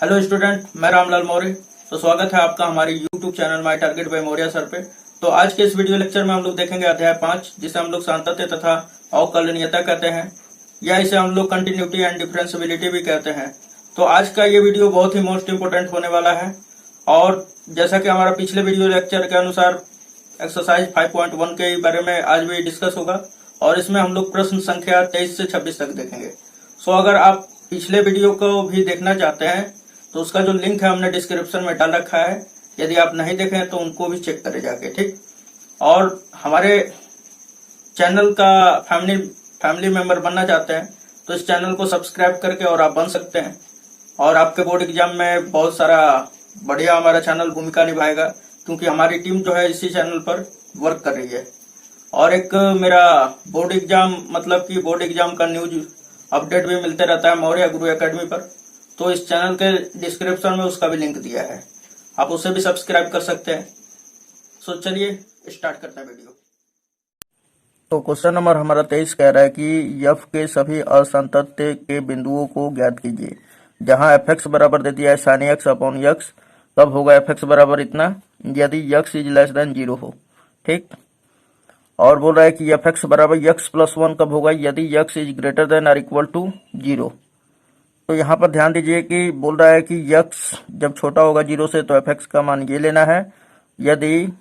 Hello student, मैं रामलाल मौर्य। तो स्वागत है आपका हमारे YouTube channel my target by Maurya sir पे। तो आज के इस वीडियो लेक्चर में हम लोग देखेंगे अध्याय 5, जिसे हम लोग सांतत्य तथा अवकलनीयता कहते हैं, या इसे हम लोग कंटिन्यूटी एंड डिफरेंशियबिलिटी भी कहते हैं। तो आज का ये वीडियो बहुत ही मोस्ट इंपोर्टेंट होने वाला है। और जैसा कि हमारा पिछले वीडियो लेक्चर के अनुसार एक्सरसाइज 5.1 के बारे में आज भी डिस्कस होगा, और इसमें हम लोग प्रश्न संख्या 23 से 26 तक देखेंगे। सो अगर आप पिछले वीडियो को भी देखना चाहते हैं तो उसका जो लिंक है हमने डिस्क्रिप्शन में डाल रखा है। यदि आप नहीं देखे तो उनको भी चेक करें जाके, ठीक। और हमारे चैनल का फैमिली मेंबर बनना चाहते हैं तो इस चैनल को सब्सक्राइब करके और आप बन सकते हैं। और आपके बोर्ड एग्जाम में बहुत सारा बढ़िया हमारा चैनल भूमिका निभाएगा, क्योंकि हमारी टीम जो है इसी चैनल पर वर्क कर रही है। और एक मेरा बोर्ड एग्जाम का न्यूज अपडेट भी मिलते रहता है मौर्य गुरु एकेडमी पर। तो इस चैनल के डिस्क्रिप्शन में उसका भी लिंक दिया है, आप उसे भी सब्सक्राइब कर सकते हैं। सो चलिए स्टार्ट करते हैं वीडियो। तो क्वेश्चन नंबर हमारा 23 कह रहा है कि यफ के सभी असंतत्य के बिंदुओं को ज्ञात कीजिए। जहां एफ एक्स बराबर दे दिया है साइन एक्स अपॉन यक्स, तब होगा एफ एक्स बराबर इतना यदि यक्स इज लेस देन 0 हो, ठीक। और बोल रहा है कि एफ एक्स बराबर यक्स प्लस 1 कब होगा यदि यक्स इज ग्रेटर देन और इक्वल टू 0। तो यहाँ पर ध्यान दीजिए कि बोल रहा है कि यक्स जब छोटा होगा 0 से तो एफ एक्स का मान ये लेना है यदि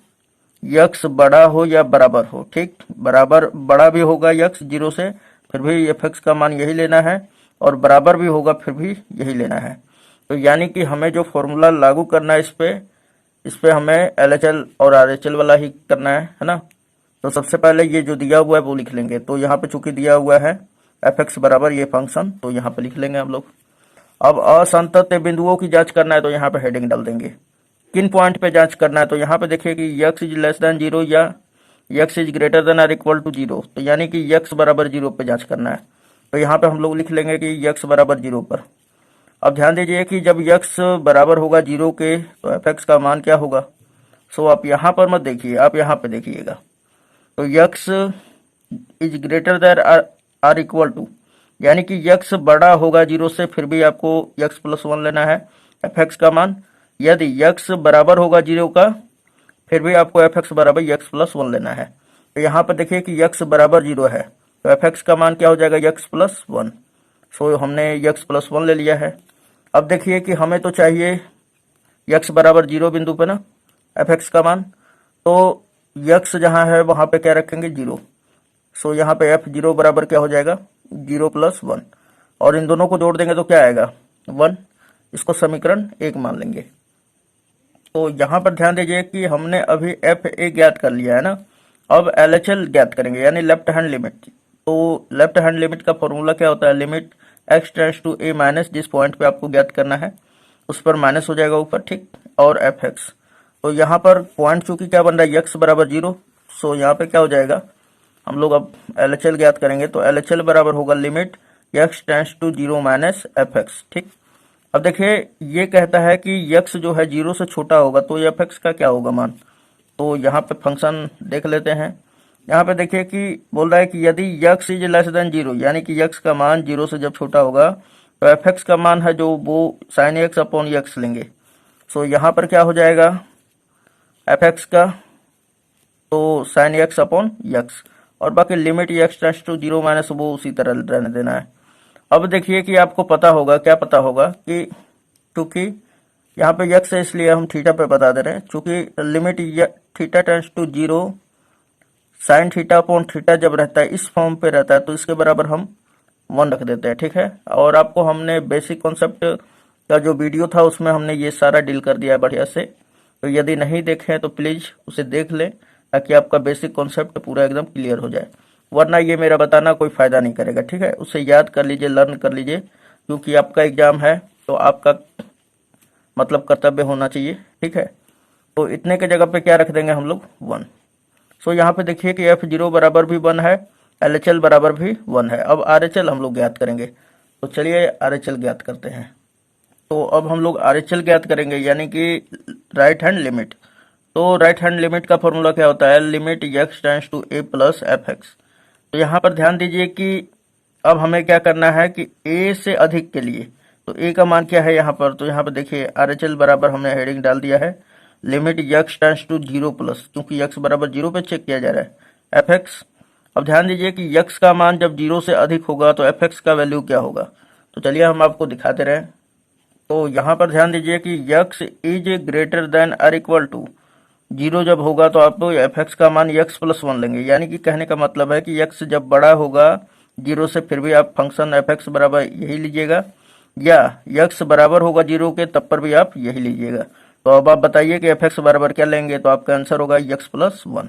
यक्स बड़ा हो या बराबर हो, ठीक। बराबर बड़ा भी होगा यक्स 0 से फिर भी एफ एक्स का मान यही लेना है, और बराबर भी होगा फिर भी यही लेना है। तो यानी कि हमें जो फॉर्मूला लागू करना है इस पे हमें एल और आर वाला ही करना है ना। तो सबसे पहले ये जो दिया हुआ है वो लिख लेंगे। तो यहाँ पे चूंकि दिया हुआ है एफ एक्स बराबर ये फंक्शन, तो यहाँ पे लिख लेंगे हम लोग। अब असंतत्य बिंदुओं की जांच करना है तो यहाँ पे हेडिंग डाल देंगे। किन पॉइंट पे जांच करना है तो यहाँ पे देखिए कि यक्स इज लेस देन 0 या यक्स इज ग्रेटर देन और इक्वल टू 0। तो यानी कि यक्स बराबर 0 पे जांच करना है। तो यहाँ पे हम लोग लिख लेंगे कि यक्स बराबर 0 पर। अब ध्यान दीजिए कि जब यक्स बराबर होगा 0 के तो एफ एक्स का मान क्या होगा। सो आप यहाँ पर मत देखिए, आप यहाँ पे देखिएगा। तो x is greater than or equal to, यानी कि यक्स बड़ा होगा 0 से फिर भी आपको यक्स प्लस 1 लेना है एफ एक्स का मान। यदि यक्स बराबर होगा 0 का फिर भी आपको एफ एक्स बराबर यक्स प्लस 1 लेना है। तो यहाँ पर देखिए कि यक्स बराबर 0 है तो एफ एक्स का मान क्या हो जाएगा यक्स प्लस 1। सो हमने यक्स प्लस 1 ले लिया है। अब देखिए कि हमें तो चाहिए यक्स बराबर 0 बिंदु पे ना एफ एक्स का मान। तो यक्स जहाँ है वहाँ पे क्या रखेंगे 0। सो यहाँ पे एफ 0 बराबर क्या हो जाएगा 0 प्लस 1, और इन दोनों को जोड़ देंगे तो क्या आएगा 1। इसको समीकरण 1 मान लेंगे। तो यहाँ पर ध्यान दीजिए कि हमने अभी एफ ए ज्ञात कर लिया है ना। अब एल एच एल ज्ञात करेंगे, यानी लेफ्ट हैंड लिमिट। तो लेफ्ट हैंड लिमिट का फॉर्मूला क्या होता है, limit x tends to a minus, जिस पॉइंट पे आपको ज्ञात करना है उस पर माइनस हो जाएगा ऊपर, ठीक, और एफ एक्स। तो यहाँ पर पॉइंट चूंकि क्या बन रहा है यक्स बराबर 0, सो यहाँ पे क्या हो जाएगा हम लोग अब एल एच एल ज्ञात करेंगे। तो एल एच एल बराबर होगा limit x tends to 0 minus F x, ठीक। अब देखिए ये कहता है कि यक्स जो है 0 से छोटा होगा तो एफ एक्स का क्या होगा मान। तो यहाँ पे फंक्शन देख लेते हैं। यहाँ पे देखिए कि बोल रहा है कि यदि यक्स इज लेस देन 0, यानी कि यक्स का मान 0 से जब छोटा होगा तो एफ एक्स का मान है जो वो साइन एक्स अपॉन यक्स लेंगे। सो यहाँ पर क्या हो जाएगा एफ एक्स का तो साइन एक्स अपॉन यक्स, और बाकी limit x tends to 0 minus वो उसी तरह रहने देना है। अब देखिए कि आपको पता होगा, क्या पता होगा कि चूंकि यहाँ पे यक्स है इसलिए हम थीटा पे बता दे रहे हैं। चूंकि limit theta tends to 0 sine theta upon theta जब रहता है इस फॉर्म पे रहता है तो इसके बराबर हम 1 रख देते हैं, ठीक है। और आपको हमने बेसिक कॉन्सेप्ट का जो वीडियो था उसमें हमने ये सारा डील कर दिया है बढ़िया से। तो यदि नहीं देखें तो प्लीज उसे देख लें ताकि आपका बेसिक कॉन्सेप्ट पूरा एकदम क्लियर हो जाए, वरना ये मेरा बताना कोई फायदा नहीं करेगा, ठीक है। उसे याद कर लीजिए, लर्न कर लीजिए, क्योंकि आपका एग्जाम है तो आपका मतलब कर्तव्य होना चाहिए, ठीक है। तो इतने के जगह पे क्या रख देंगे हम लोग 1। सो यहाँ पे देखिए कि एफ 0 बराबर भी 1 है, एल एच एल बराबर भी 1 है। अब आर एच एल हम लोग ज्ञात करेंगे। तो चलिए आर एच एल ज्ञात करते हैं। तो अब हम लोग आर एच एल ज्ञात करेंगे, यानी कि राइट हैंड लिमिट। तो राइट हैंड लिमिट का फॉर्मूला क्या होता है, limit x tends to a plus F x. तो यहाँ पर ध्यान दीजिए कि अब हमें क्या करना है कि ए से अधिक के लिए तो ए का मान क्या है यहाँ पर, तो यहाँ पर देखिए RHL बराबर हमने हेडिंग डाल दिया है limit x tends to 0 plus, क्योंकि x बराबर 0 पे चेक किया जा रहा है fx। अब ध्यान दीजिए कि x का मान जब 0 से अधिक होगा तो fx का वैल्यू क्या होगा, तो चलिए हम आपको दिखाते रहे। तो यहाँ पर ध्यान दीजिए कि x इज ग्रेटर देन और इक्वल टू 0 जब होगा तो आप fx का मान x प्लस 1 लेंगे, यानी कि कहने का मतलब है कि x जब बड़ा होगा 0 से फिर भी आप फंक्शन fx बराबर यही लीजिएगा, या x बराबर होगा 0 के तब पर भी आप यही लीजिएगा। तो अब आप बताइए कि fx बराबर क्या लेंगे, तो आपका आंसर होगा x प्लस 1।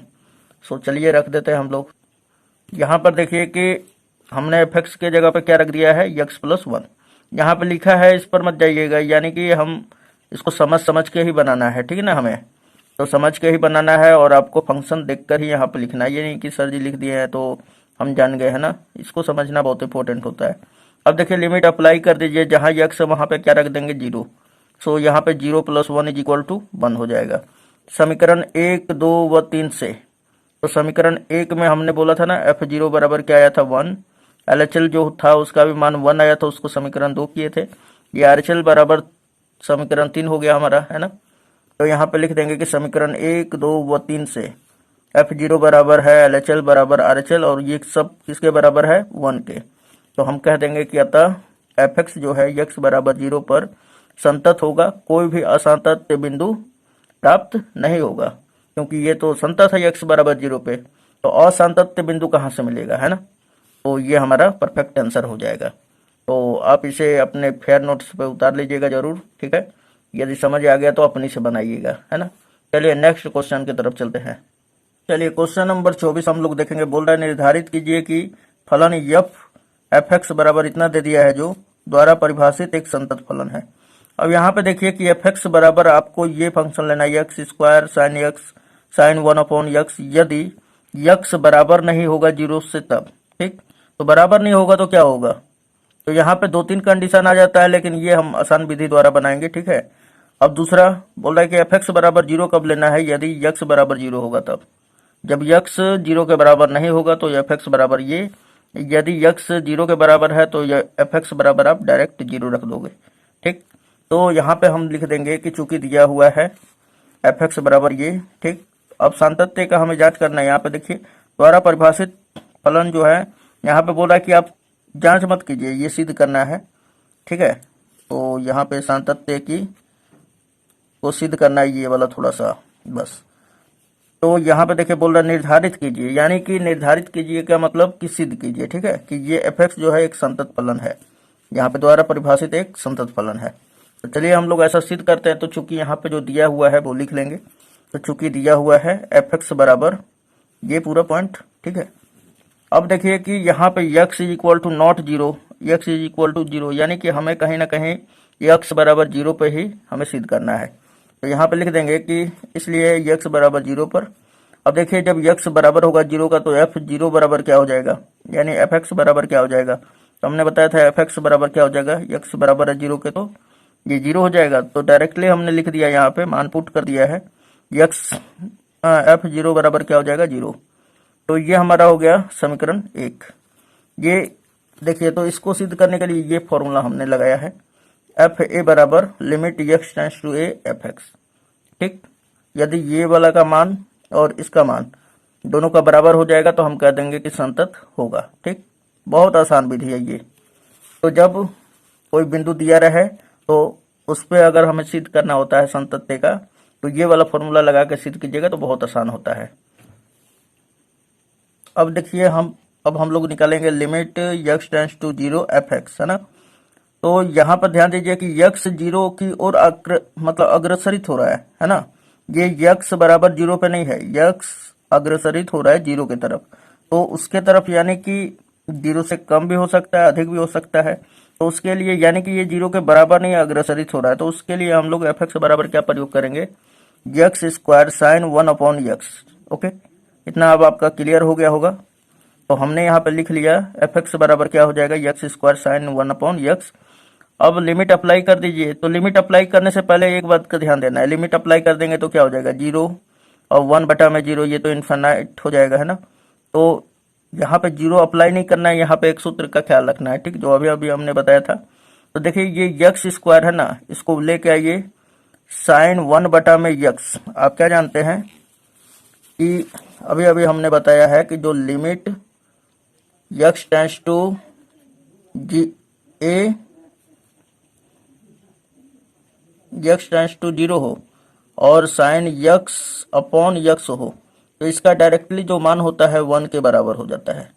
सो चलिए रख देते हैं हम लोग। यहाँ पर देखिए कि हमने fx के जगह पे क्या रख दिया है, x प्लस 1। यहाँ पे लिखा है, इस पर मत जाइएगा, यानी कि हम इसको समझ समझ के ही बनाना है, ठीक है ना, हमें तो समझ के ही बनाना है और आपको फंक्शन देखकर ही यहाँ पे लिखना है, ये नहीं कि सर जी लिख दिए हैं तो हम जान गए, है ना। इसको समझना बहुत इंपॉर्टेंट होता है। अब देखिए लिमिट अप्लाई कर दीजिए, जहाँ x है वहाँ पे क्या रख देंगे 0। सो यहाँ पे 0 प्लस 1 इज इक्वल टू 1 हो जाएगा। समीकरण 1, 2 व 3 से, तो समीकरण 1 में हमने बोला था ना f0 बराबर क्या आया था 1, LHL जो था उसका भी मान 1 आया था, उसको समीकरण 2 किए थे। ये RHL बराबर समीकरण 3 हो गया हमारा, है ना। तो यहाँ पे लिख देंगे कि समीकरण 1, 2 व 3 से f0 बराबर है LHL बराबर RHL, और ये सब किसके बराबर है 1 के। तो हम कह देंगे कि अतः fx जो है x बराबर 0 पर संतत होगा, कोई भी असंतत बिंदु प्राप्त नहीं होगा, क्योंकि ये तो संतत है x बराबर 0 पे, तो असंतत बिंदु कहाँ से मिलेगा, है ना। तो ये हमारा परफेक्ट आंसर हो जाएगा। तो आप इसे अपने फेयर नोट्स पे उतार लीजिएगा जरूर, ठीक है। यदि समझ आ गया तो अपनी से बनाइएगा, है ना। चलिए नेक्स्ट क्वेश्चन की तरफ चलते हैं। चलिए क्वेश्चन नंबर 24 हम लोग देखेंगे। बोल रहा है निर्धारित कीजिए कि फलन f(x) बराबर इतना दे दिया है जो द्वारा परिभाषित एक संतत फलन है। अब यहाँ पे देखिए कि f(x) बराबर आपको ये फंक्शन लेना है x square sine x sine 1/x, यदि x बराबर नहीं होगा 0 से तब, ठीक। तो बराबर नहीं होगा तो क्या होगा, तो यहाँ पे 2-3 कंडीशन आ जाता है, लेकिन ये हम आसान विधि द्वारा बनाएंगे, ठीक है। अब दूसरा बोल रहा है कि fx बराबर 0 कब लेना है, यदि x बराबर 0 होगा तब। जब x 0 के बराबर नहीं होगा तो fx बराबर ये, यदि x 0 के बराबर है तो fx बराबर आप डायरेक्ट 0 रख दोगे, ठीक। तो यहाँ पे हम लिख देंगे कि चूंकि दिया हुआ है fx बराबर ये, ठीक। अब सातत्य का हमें जांच करना है। यहाँ पे देखिए द्वारा परिभाषित फलन जो है, यहाँ पे बोला कि आप जांच मत कीजिए, ये सिद्ध करना है, ठीक है। तो यहाँ पे सातत्य की को सिद्ध करना है, ये वाला थोड़ा सा बस। तो यहाँ पे देखिए बोल रहा है निर्धारित कीजिए, यानी कि निर्धारित कीजिए का मतलब कि सिद्ध कीजिए, ठीक है, कि ये fx जो है एक संतत फलन है, यहाँ पे द्वारा परिभाषित एक संतत फलन है। तो चलिए हम लोग ऐसा सिद्ध करते हैं। तो चूंकि यहाँ पे जो दिया हुआ है वो लिख लेंगे। तो चूंकि दिया हुआ है fx बराबर ये पूरा पॉइंट, ठीक है। अब देखिए कि यहाँ पे x is equal to not 0, x is equal to 0, यानी कि हमें कहीं ना कहीं x बराबर 0 पे ही हमें सिद्ध करना है। तो यहाँ पे लिख देंगे कि इसलिए x बराबर 0 पर। अब देखिए जब x बराबर होगा 0 का तो f0 बराबर क्या हो जाएगा, यानी fx बराबर क्या हो जाएगा। तो हमने बताया था fx बराबर क्या हो जाएगा, x बराबर है 0 के तो ये 0 हो जाएगा। तो डायरेक्टली हमने लिख दिया, यहाँ पे मान पुट कर दिया है f0 बराबर क्या हो जाएगा 0। तो ये हमारा हो गया समीकरण 1। ये देखिए, तो इसको सिद्ध करने के लिए ये फॉर्मूला हमने लगाया है, fa बराबर limit x tends to a fx, ठीक। यदि ये वाला का मान और इसका मान दोनों का बराबर हो जाएगा तो हम कह देंगे कि संतत होगा, ठीक। बहुत आसान विधि है ये। तो जब कोई बिंदु दिया रहे तो उस पर अगर हमें सिद्ध करना होता है संतत्य का, तो ये वाला फॉर्मूला लगा के सिद्ध कीजिएगा तो बहुत आसान होता है। अब देखिए अब हम लोग निकालेंगे limit x tends to 0 fx, है ना। तो यहाँ पर ध्यान दीजिए कि x 0 की ओर मतलब अग्रसरित हो रहा है ना। ये x बराबर 0 पे नहीं है, x अग्रसरित हो रहा है 0 की तरफ, तो उसके तरफ, यानी कि 0 से कम भी हो सकता है, अधिक भी हो सकता है। तो उसके लिए यानी कि ये 0 के बराबर नहीं अग्रसरित हो रहा है, तो उसके लिए हम लोग fx बराबर क्या प्रयोग करेंगे, x square sign 1/x। Okay, इतना अब आपका क्लियर हो गया होगा। तो हमने यहाँ पे लिख लिया fx बराबर क्या हो जाएगा, x स्क्वायर साइन 1/x। अब लिमिट अप्लाई कर दीजिए। तो लिमिट अप्लाई करने से पहले एक बात का ध्यान देना है, लिमिट अप्लाई कर देंगे तो क्या हो जाएगा 0 और 1/0, ये तो इन्फिनाइट हो जाएगा, है ना। तो यहाँ पे 0 अप्लाई नहीं करना है, यहाँ पे एक सूत्र का ख्याल रखना है, ठीक, जो अभी अभी हमने बताया था तो देखिए ये यक्स स्क्वायर है ना, इसको लेके आइए साइन 1/x। आप क्या जानते हैं कि अभी अभी हमने बताया है कि जो limit x tends to G a x tends to 0 हो और साइन यक्स अपॉन यक्स हो, तो इसका डायरेक्टली जो मान होता है 1 के बराबर हो जाता है।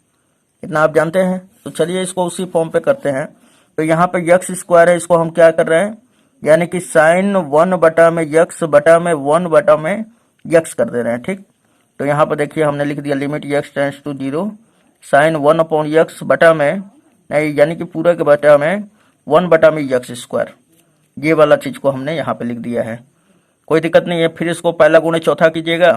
इतना आप जानते हैं। तो चलिए इसको उसी फॉर्म पे करते हैं। तो यहाँ पे यक्स स्क्वायर है, इसको हम क्या कर रहे हैं, यानी कि साइन 1/(x)(1/) यक्स कर दे रहे हैं। ठीक, तो यहाँ पर देखिए हमने लिख दिया limit x tends to 0 sine 1/(x) बटा में, नहीं यानी कि पूरा के बटा में 1/में यक्स स्क्वायर, ये वाला चीज को हमने यहाँ पे लिख दिया है। कोई दिक्कत नहीं है। फिर इसको पहला गुणे चौथा कीजिएगा,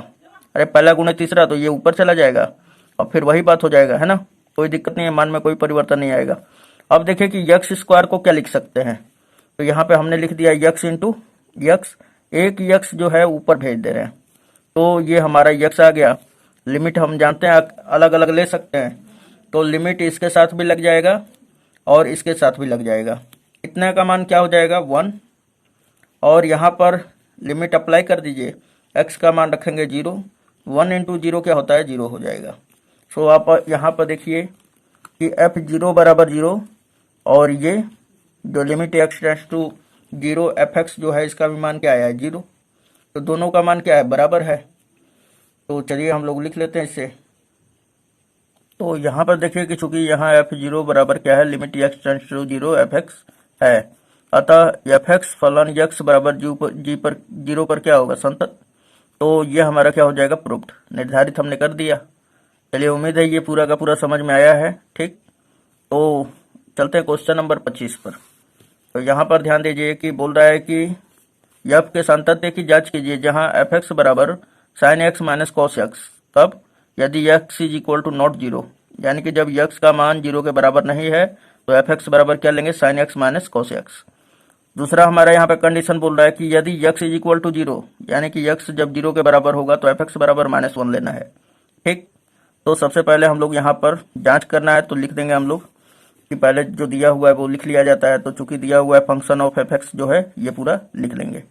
अरे पहला गुणे तीसरा, तो ये ऊपर चला जाएगा और फिर वही बात हो जाएगा, है ना। कोई दिक्कत नहीं है, मान में कोई परिवर्तन नहीं आएगा। अब देखिए कि यक्स स्क्वायर को क्या लिख सकते हैं, तो यहाँ पे हमने लिख दिया यक्स इंटू यक्स, एक यक्स जो है ऊपर भेज दे रहे हैं, तो ये हमारा यक्स आ गया। लिमिट हम जानते हैं अलग अलग ले सकते हैं, तो लिमिट इसके साथ भी लग जाएगा और इसके साथ भी लग जाएगा। इतने का मान क्या हो जाएगा 1, और यहाँ पर लिमिट अप्लाई कर दीजिए, x का मान रखेंगे 0, 1 इंटू 0 क्या होता है 0 हो जाएगा। सो आप यहाँ पर देखिए कि f0 बराबर 0 और ये जो limit x tends to 0 fx जो है इसका भी मान क्या आया है 0, तो दोनों का मान क्या है बराबर है। तो चलिए हम लोग लिख लेते हैं इसे। तो यहाँ पर देखिए कि चूंकि यहाँ f0 बराबर क्या है limit x tends to 0 fx है, अतः fx फलन x बराबर जी पर 0 पर क्या होगा संतत। तो ये हमारा क्या हो जाएगा प्रूफ्ड, निर्धारित हमने कर दिया। चलिए उम्मीद है ये पूरा का पूरा समझ में आया है। ठीक, तो चलते हैं क्वेश्चन नंबर 25 पर। तो यहाँ पर ध्यान दीजिए कि बोल रहा है कि f के सातत्य की जांच कीजिए जहाँ fx बराबर sine x minus cos x, तब यदि x is equal to not 0, यानी कि जब x का मान 0 के बराबर नहीं है तो fx बराबर क्या लेंगे sine x minus cos x। दूसरा हमारा यहाँ पे कंडीशन बोल रहा है कि यदि x इज इक्वल टू 0, यानी कि x जब 0 के बराबर होगा तो fx बराबर -1 लेना है। ठीक, तो सबसे पहले हम लोग यहाँ पर जांच करना है, तो लिख देंगे हम लोग कि पहले जो दिया हुआ है वो लिख लिया जाता है। तो चूंकि दिया हुआ है फंक्शन ऑफ fx जो है ये पूरा लिख लेंगे।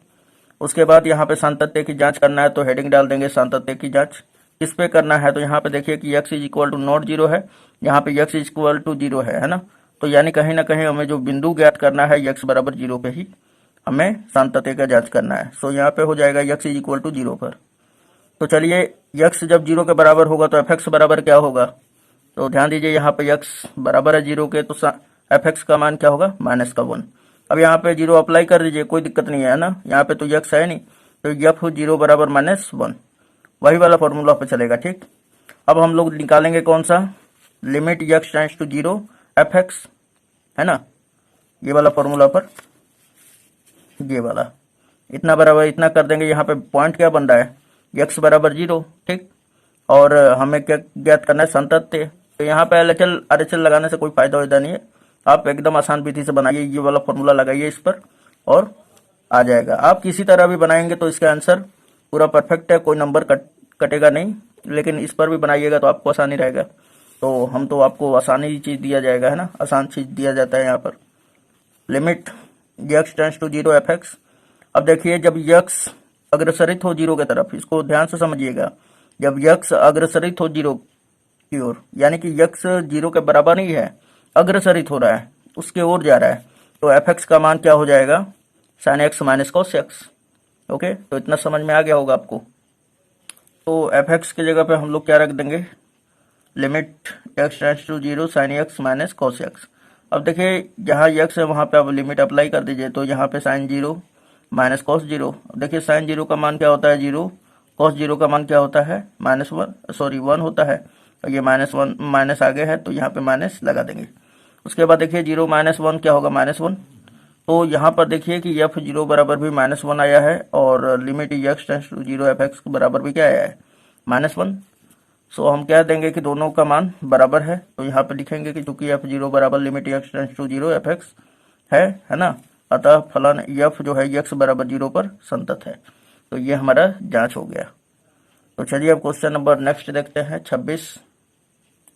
उसके बाद यहाँ पे सातत्य की जांच करना है, तो हेडिंग डाल देंगे सातत्य की जांच। किस पे करना है, तो यहाँ पे देखिए कि x is equal to not 0 है, यहाँ पे x इज इक्वल टू 0 है ना। तो यानी कहीं ना कहीं हमें जो बिंदु ज्ञात करना है x बराबर 0 पे ही हमें सातत्य का जांच करना है। सो यहाँ पे हो जाएगा x इज इक्वल टू 0 पर। तो चलिए x जब 0 के बराबर होगा तो fx बराबर क्या होगा, तो ध्यान दीजिए यहाँ पे x बराबर है 0 के, तो fx का मान क्या होगा -1। अब यहाँ पे 0 अप्लाई कर दीजिए, कोई दिक्कत नहीं है ना, यहाँ पे तो x है नहीं, तो f0 बराबर -1, वही वाला फॉर्मूला पे चलेगा। ठीक, अब हम लोग निकालेंगे कौन सा, limit x tends to 0 fx, है ना, ये वाला फॉर्मूला पर, ये वाला इतना बराबर इतना कर देंगे। यहाँ पे पॉइंट क्या बन रहा है x बराबर 0। ठीक, और हमें क्या ज्ञात करना है संतत्य। तो यहाँ पे LHL RHL लगाने से कोई फायदा होता नहीं है, आप एकदम आसान विधि से बनाइए, ये वाला फॉर्मूला लगाइए इस पर और आ जाएगा। आप किसी तरह भी बनाएंगे तो इसका आंसर पूरा परफेक्ट है, कोई नंबर कटेगा नहीं, लेकिन इस पर भी बनाइएगा तो आपको आसानी रहेगा। तो हम तो आपको आसानी चीज दिया जाएगा, है ना, आसान चीज दिया जाता है यहाँ पर। Limit x tends to 0 fx। अब देखिए जब x अग्रसरित हो 0 की तरफ, इसको ध्यान से समझिएगा, जब x अग्रसरित हो 0 की ओर, यानी कि x 0 के बराबर नहीं है, अग्रसरित हो रहा है, उसके ओर जा रहा है, तो fx का मान क्या हो जाएगा sine x minus cos x। Okay, तो इतना समझ में आ गया होगा आपको। तो fx की जगह पे हम लोग क्या रख देंगे, limit x tends to 0 sine x minus cos x। अब देखिए जहाँ x है वहाँ पे आप लिमिट अप्लाई कर दीजिए, तो यहाँ पे साइन 0 माइनस कॉस 0। देखिए साइन 0 का मान क्या होता है 0, कॉस 0 का मान क्या होता है -1 होता है, और ये -1 माइनस आगे है तो यहाँ पे माइनस लगा देंगे। उसके बाद देखिए 0 -1 क्या होगा -1। तो यहाँ पर देखिए कि f0 बराबर भी -1 आया है और limit x tends to 0 fx बराबर भी क्या आया है -1। सो हम कह देंगे कि दोनों का मान बराबर है, तो यहाँ पे लिखेंगे कि चूंकि f0 बराबर limit x tends to 0 fx है ना, अतः फलन f जो है x बराबर 0 पर संतत है। तो ये हमारा जांच हो गया। तो चलिए अब क्वेश्चन नंबर नेक्स्ट देखते हैं 26।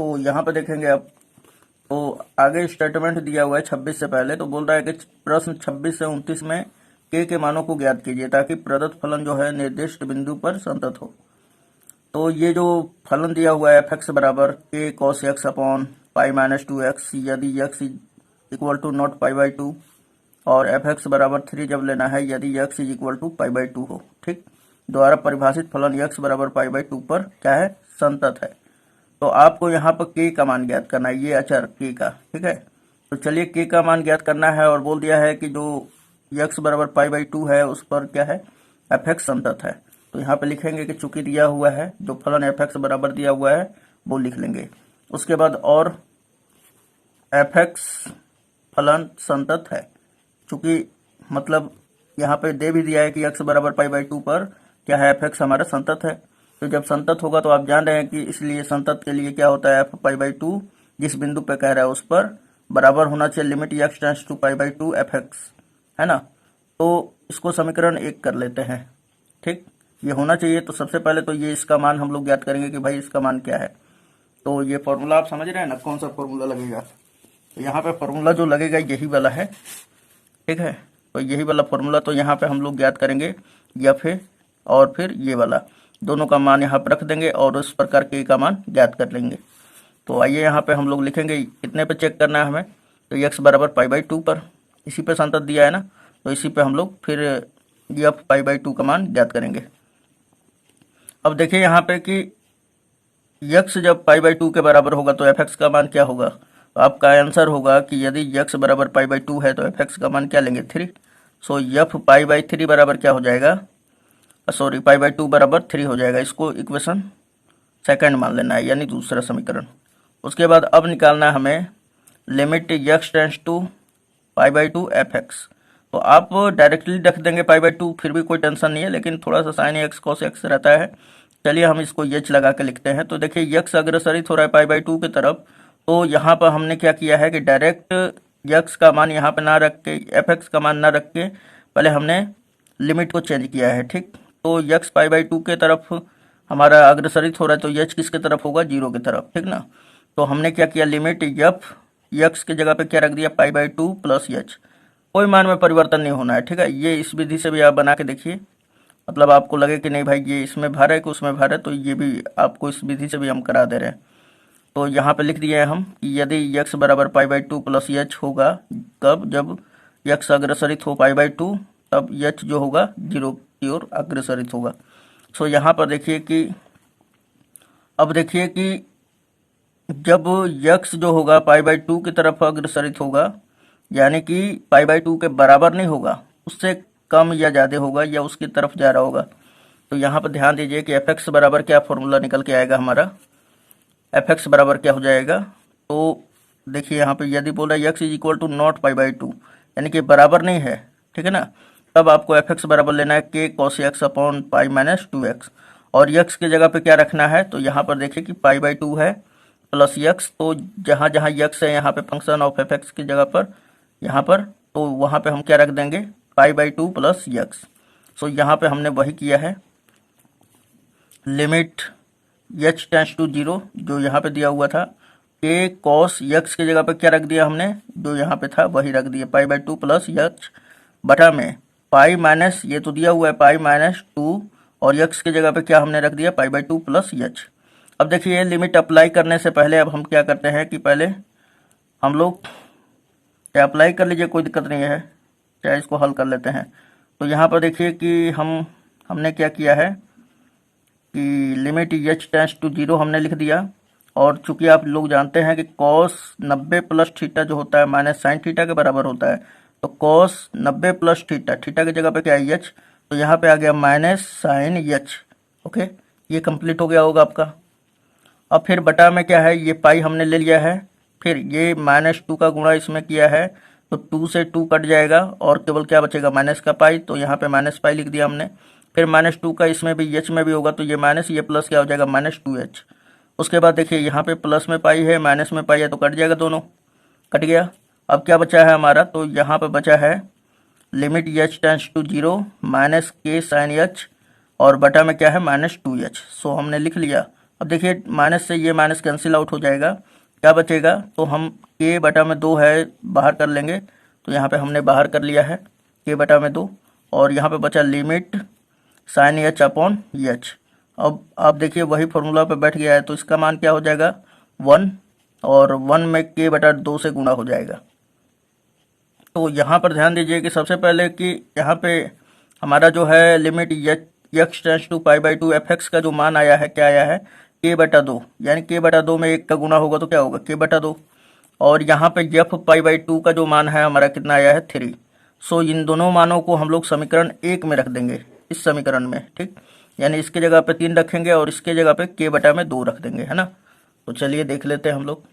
तो यहाँ पे देखेंगे आप तो आगे स्टेटमेंट दिया हुआ है 26 से पहले, तो बोल रहा है कि प्रश्न 26 से 29 में के मानों को ज्ञात कीजिए ताकि प्रदत्त फलन जो है निर्दिष्ट बिंदु पर संतत हो। तो ये जो फलन दिया हुआ है f(x) बराबर k cos x upon pi minus 2x, यदि x equal to not pi by 2, और f(x) बराबर 3 जब लेना है यदि x is equal to pi by 2 हो, ठीक, द्वारा परिभाषित फलन x बराबर पाई बाई 2 पर क्या है, संतत है। तो आपको यहाँ पर k का मान ज्ञात करना है, ये अचर k का, ठीक है। तो चलिए k का मान ज्ञात करना है और बोल दिया है कि जो x बराबर पाई बाई 2 है उस पर क्या है, f(x) संतत है। तो यहाँ पे लिखेंगे कि चूंकि दिया हुआ है, जो फलन f(x) बराबर दिया हुआ है वो लिख लेंगे। उसके बाद और f(x) फलन संतत है, चूंकि मतलब यहाँ पे दे भी दिया है कि x बराबर पाई बाई 2 पर क्या है, f(x) हमारा संतत है। तो जब संतत होगा तो आप जान रहे हैं कि इसलिए संतत के लिए क्या होता है, f पाई बाई 2 जिस बिंदु पे कह रहा है उस पर बराबर होना चाहिए limit x tends to pi by 2 f(x), है ना। तो इसको समीकरण 1 कर लेते हैं, ठीक, ये होना चाहिए। तो सबसे पहले तो ये इसका मान हम लोग ज्ञात करेंगे कि भाई इसका मान क्या है। तो ये फॉर्मूला आप समझ रहे हैं ना, कौन सा फॉर्मूला लगेगा। तो यहाँ पे फॉर्मूला जो लगेगा यही वाला है, ठीक है। तो यही वाला फॉर्मूला तो यहाँ पे हम लोग ज्ञात करेंगे, या फिर ये वाला, दोनों का मान यहाँ पर रख देंगे और उस प्रकार के का मान ज्ञात कर लेंगे। तो आइए यहाँ पे हम लोग लिखेंगे, कितने पे चेक करना है हमें, तो x बराबर पाई बाई 2 पर, इसी पे संतत दिया है ना, तो इसी पे हम लोग फिर ये पाई बाई 2 का मान ज्ञात करेंगे। अब देखिए यहाँ पे कि x जब पाई बाई 2 के बराबर होगा तो f(x) का मान क्या होगा। तो आपका आंसर होगा कि यदि x बराबर पाई बाई 2 है तो f(x) का मान क्या लेंगे, 3। सो f पाई बाई 3 बराबर क्या हो जाएगा, सॉरी पाई बाई 2 बराबर 3 हो जाएगा। इसको इक्वेशन सेकंड मान लेना है, यानी दूसरा समीकरण। उसके बाद अब निकालना है हमें limit x tends to pi by 2 f(x). तो आप डायरेक्टली रख देंगे पाई बाई 2, फिर भी कोई टेंशन नहीं है, लेकिन थोड़ा सा साइन x cos x रहता है। चलिए हम इसको h लगा के लिखते हैं। तो देखिए x अग्रसरित हो रहा है पाई बाई 2 की तरफ, तो यहाँ पर हमने क्या किया है कि डायरेक्ट x का मान यहाँ पे ना रख के, f(x) का मान ना रख के पहले हमने लिमिट को चेंज किया है, ठीक। तो x पाई बाई 2 के तरफ हमारा अग्रसरित हो रहा है, तो h किसके तरफ होगा, 0 की तरफ, ठीक ना। तो हमने क्या किया, लिमिट f x की जगह पे क्या रख दिया, पाई बाई 2 प्लस h, कोई मान में परिवर्तन नहीं होना है, ठीक है। ये इस विधि से भी आप बना के देखिए, मतलब आपको लगे कि नहीं भाई ये इसमें भार है कि उसमें भार है, तो ये भी आपको इस विधि से भी हम करा दे रहे हैं। तो यहाँ पे लिख दिए हैं हम कि यदि x बराबर पाई बाई 2 प्लस h होगा, कब, जब x अग्रसरित हो पाई बाई 2, तब h जो होगा 0 की ओर अग्रसरित होगा। सो यहाँ पर देखिए कि अब देखिए कि जब x जो होगा पाई बाई 2 की तरफ अग्रसरित होगा, यानी कि पाई बाई 2 के बराबर नहीं होगा, उससे कम या ज़्यादा होगा या उसकी तरफ जा रहा होगा। तो यहाँ पर ध्यान दीजिए कि f(x) बराबर क्या फॉर्मूला निकल के आएगा हमारा, f(x) बराबर क्या हो जाएगा। तो देखिए यहाँ पे यदि बोला x is equal to not pi by 2, यानी कि बराबर नहीं है, ठीक है ना, तब आपको f(x) बराबर लेना है k cos x upon pi minus 2x, और x की जगह पे क्या रखना है, तो यहाँ पर देखिए कि पाई बाई 2 है प्लस x, तो जहाँ जहाँ x है यहाँ पे फंक्शन ऑफ f(x) की जगह पर, यहाँ पर, तो वहाँ पे हम क्या रख देंगे, पाई बाई 2 प्लस x। सो यहाँ पे हमने वही किया है, लिमिट h टेंड्स टू 0 जो यहाँ पे दिया हुआ था, k cos x की जगह पे क्या रख दिया हमने, जो यहाँ पे था वही रख दिया, पाई बाई 2 प्लस h बटा में पाई माइनस, ये तो दिया हुआ है पाई माइनस 2, और x की जगह पे क्या हमने रख दिया, पाई बाई 2 प्लस h। अब देखिए लिमिट अप्लाई करने से पहले अब हम क्या करते हैं कि पहले हम लोग क्या अप्लाई कर लीजिए, कोई दिक्कत नहीं है, चाहे इसको हल कर लेते हैं। तो यहाँ पर देखिए कि हमने क्या किया है कि लिमिट h टेंड्स टू 0 हमने लिख दिया, और चूंकि आप लोग जानते हैं कि cos 90 प्लस थीटा जो होता है माइनस साइन थीटा के बराबर होता है, तो cos 90 प्लस थीटा, थीटा की जगह पे क्या है h, तो यहाँ पे आ गया माइनस साइन h, ओके, ये कंप्लीट हो गया होगा आपका। अब फिर बटा में क्या है, ये पाई हमने ले लिया है, फिर ये माइनस 2 का गुणा इसमें किया है, तो 2 से 2 कट जाएगा और केवल क्या बचेगा, माइनस का पाई, तो यहाँ पे माइनस पाई लिख दिया हमने। फिर माइनस 2 का इसमें भी h में भी होगा, तो ये माइनस ये प्लस क्या हो जाएगा, माइनस 2h। उसके बाद देखिए यहाँ पे प्लस में पाई है माइनस में पाई है, तो कट जाएगा, दोनों कट गया। अब क्या बचा है हमारा, तो यहाँ पे बचा है limit h tends to 0 minus k sine h, और बटा में क्या है माइनस 2h। सो हमने लिख लिया। अब देखिए माइनस से ये माइनस कैंसिल आउट हो जाएगा, क्या बचेगा, तो हम k बटा में 2 है, बाहर कर लेंगे। तो यहाँ पे हमने बाहर कर लिया है k बटा में 2, और यहाँ पे बचा limit sine H upon H. अब आप देखिए वही फॉर्मूला पे बैठ गया है, तो इसका मान क्या हो जाएगा 1, और 1 में k बटा 2 से गुणा हो जाएगा। तो यहाँ पर ध्यान दीजिए कि सबसे पहले कि यहाँ पे हमारा जो है limit x tends to pi by 2 fx का जो मान आया है, क्या आया है k बटा 2, यानी k बटा 2 में 1 का गुणा होगा तो क्या होगा k बटा 2। और यहाँ पे f पाई बाई 2 का जो मान है हमारा कितना आया है 3। सो इन दोनों मानों को हम लोग समीकरण 1 में रख देंगे, इस समीकरण में, ठीक। यानी इसके जगह पे 3 रखेंगे और इसके जगह पे k बटा में 2 रख देंगे, है ना। तो चलिए देख लेते हैं हम लोग।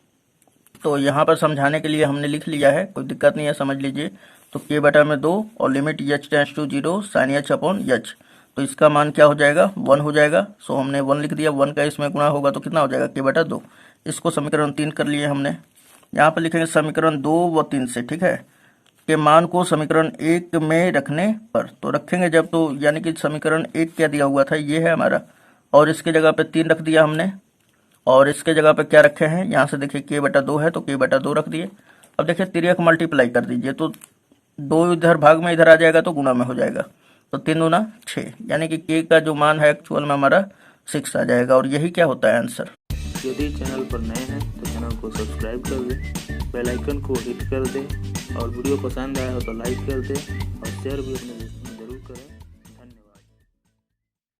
तो यहाँ पर समझाने के लिए हमने लिख लिया है, कोई दिक्कत नहीं है, समझ लीजिए। तो k बटा में 2 और limit h tends to 0 sine h upon h, तो इसका मान क्या हो जाएगा 1 हो जाएगा। सो हमने 1 लिख दिया, 1 का इसमें गुणा होगा तो कितना हो जाएगा k बटा 2। इसको समीकरण 3 कर लिए हमने। यहाँ पर लिखेंगे समीकरण 2 व 3 से, ठीक है, के मान को समीकरण 1 में रखने पर, तो रखेंगे जब, तो यानी कि समीकरण 1 क्या दिया हुआ था, ये है हमारा, और इसके जगह पे 3 रख दिया हमने, और इसके जगह पे क्या रखे हैं, यहाँ से देखिए k बटा 2 है तो k बटा 2 रख दिए। अब देखिए 3 मल्टीप्लाई कर दीजिए, तो 2 इधर भाग में इधर आ जाएगा तो गुणा में हो जाएगा, तो 3 दूना 6, यानी कि k का जो मान है एक्चुअल में हमारा 6 आ जाएगा, और यही क्या होता है आंसर। यदि चैनल पर नए हैं तो चैनल को सब्सक्राइब कर दें, बेल आइकन को हिट कर दें, और वीडियो पसंद आया हो तो लाइक कर दें और शेयर भी अपने